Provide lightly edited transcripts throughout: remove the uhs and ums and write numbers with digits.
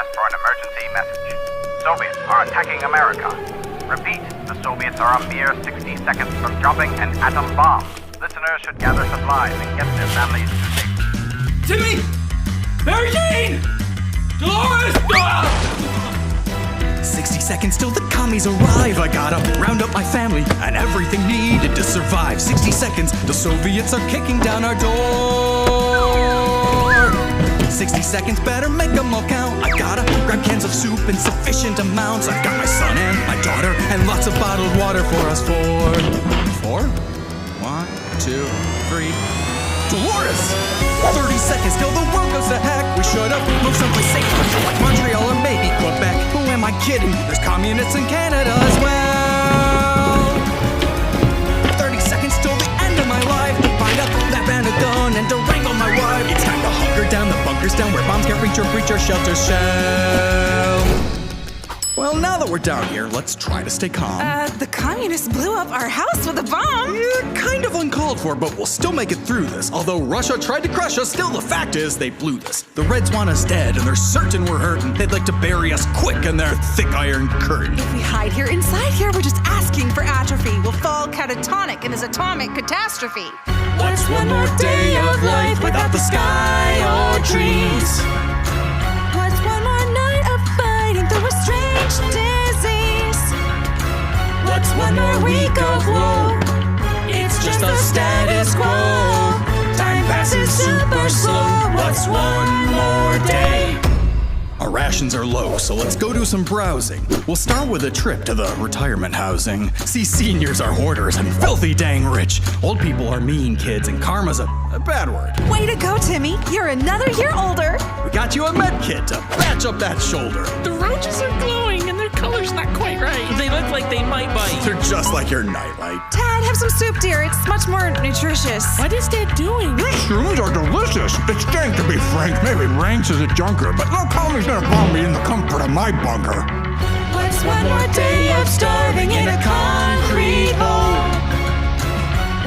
broadcast for an emergency message. Soviets are attacking America. Repeat, the Soviets are a mere 60 seconds from dropping an atom bomb. Listeners should gather supplies and get their families to safety. Timmy! Mary Jane! Dolores! 60 seconds till the commies arrive. I gotta round up my family and everything needed to survive. 60 seconds, the Soviets are kicking down our door. 60 seconds, better make them all count. I gotta grab cans of soup in sufficient amounts. I've got my son and my daughter and lots of bottled water for us four. 1, 2, 3. Dolores! 30 seconds till the world goes to heck. We should have moved someplace safer, like Montreal or maybe Quebec. Who am I kidding? There's communists in Canada as well. 30 seconds till the end of my life. Find up that bandit gun and to wrangle my wife. It's time to hunker down, the bunkers down where bombs can't reach or breach our shelters shell. Well, now that we're down here, let's try to stay calm. The communists blew up our house with a bomb. Yeah, kind of uncalled for, but we'll still make it through this. Although Russia tried to crush us, still the fact is they blew this. The Reds want us dead, and they're certain we're hurting. They'd like to bury us quick in their thick iron curtain. If we hide here inside here, we're just asking for atrophy. We'll fall catatonic in this atomic catastrophe. What's one more day of life without the sky or trees? What's one more night of fighting through a strange disease? What's one more week of woe? It's just the status quo. Time passes super slow. What's one more day? Our rations are low, so let's go do some browsing. We'll start with a trip to the retirement housing. See, seniors are hoarders and filthy dang rich. Old people are mean kids, and karma's a bad word. Way to go, Timmy. You're another year older. We got you a med kit to patch up that shoulder. The roaches are glowing and their color's not quite right. They look like they might bite. They're just like your nightlight. Dad, have some soup, dear. It's much more nutritious. What is Dad doing? These shrooms are delicious. It's dank to be frank. Maybe Ranks is a junker, but no commie's gonna bomb me in the comfort of my bunker. What's one more day of starving in a concrete hole?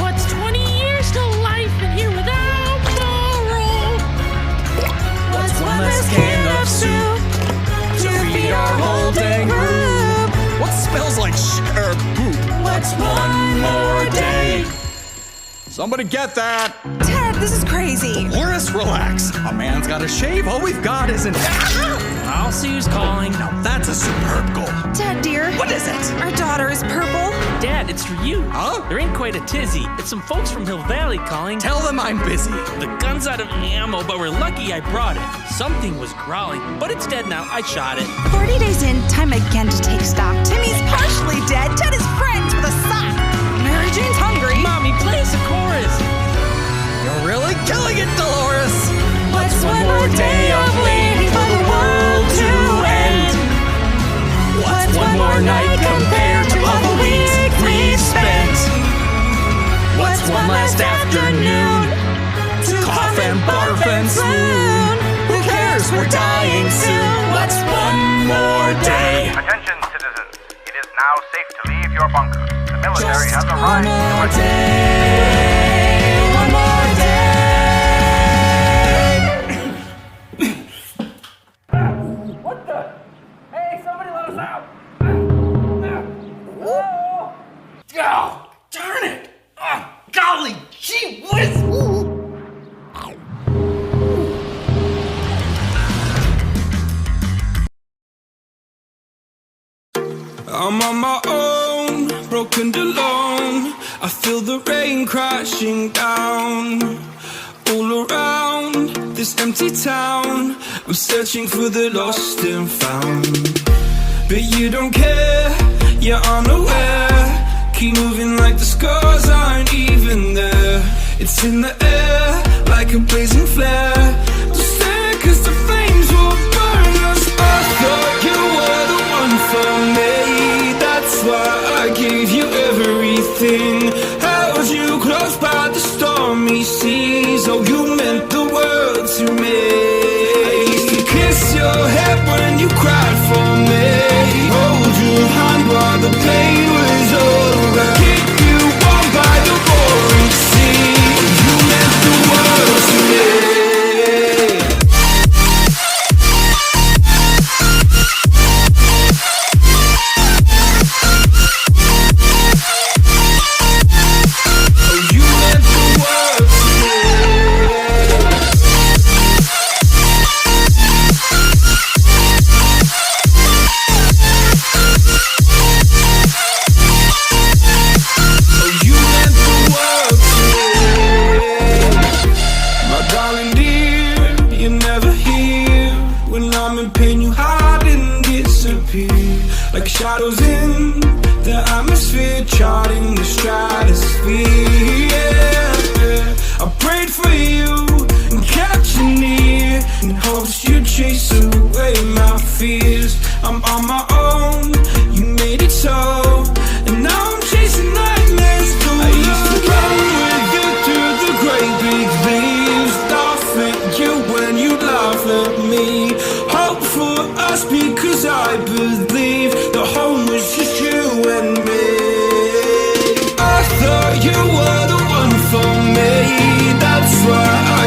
What's 20 years to life in here without parole? What's one less can of soup to feed our whole dang group? What smells like shit or poop? What's one more day? Somebody get that! Ted, this is crazy. Horace, relax. A man's gotta shave. All we've got is an. I'll see who's calling. Now that's a superb goal. Ted, dear. What is it? Our daughter is purple. Dad, it's for you. Huh? There ain't quite a tizzy. It's some folks from Hill Valley calling. Tell them I'm busy. The gun's out of ammo, but we're lucky I brought it. Something was growling, but it's dead now. I shot it. 40 days in, time again to take stock. Timmy's partially dead. Ted is friends with a sock. Mary Jane's hungry. Mommy, play us a chorus. You're really killing it, Dolores. What's one more day of waiting for the world to end? What's one more night compared to all the weeks we've spent? What's one last afternoon to cough and barf and swoon? Who cares? We're dying soon. What's one more day? Attention, citizens. It is now safe to leave your bunker. The military has One arrived more to attack. day. One more day. Oh, darn it! Oh, golly gee whiz! I'm on my own, broken and alone. I feel the rain crashing down all around this empty town. I'm searching for the lost and found, but you don't care, you're unaware. Keep moving like the scars aren't even there. It's in the air like a blazing flare. Just stare 'cause the flames will burn us. I thought you were the one for me. That's why I gave you everything. Held you close by the stormy seas. Oh, you meant the world to me. I used to kiss your head when you cried for me. Hold your hand while the pain was over. Keep you warm by the roaring sea. You meant the world to me.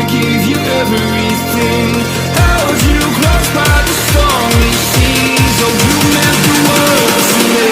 give you everything. Held you close by the stormy seas. Oh, you meant the world to me.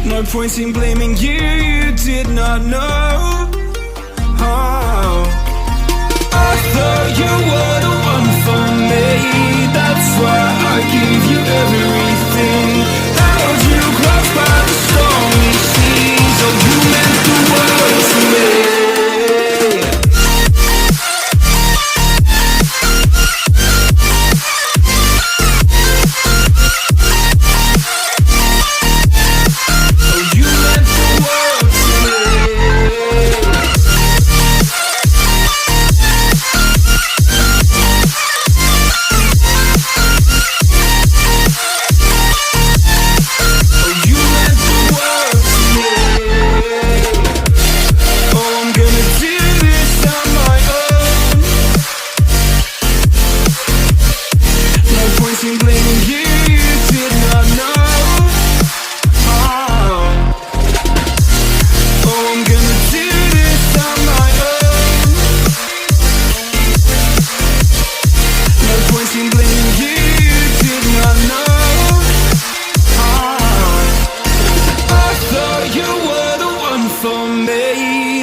No point in blaming you, you did not know. Oh. I thought you were the one for me. That's why I give you everything. Held you close by the stormy seas. Oh, you meant the world to me.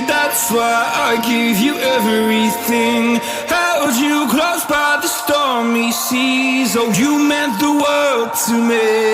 That's why I give you everything. Held you close by the stormy seas. Oh, you meant the world to me.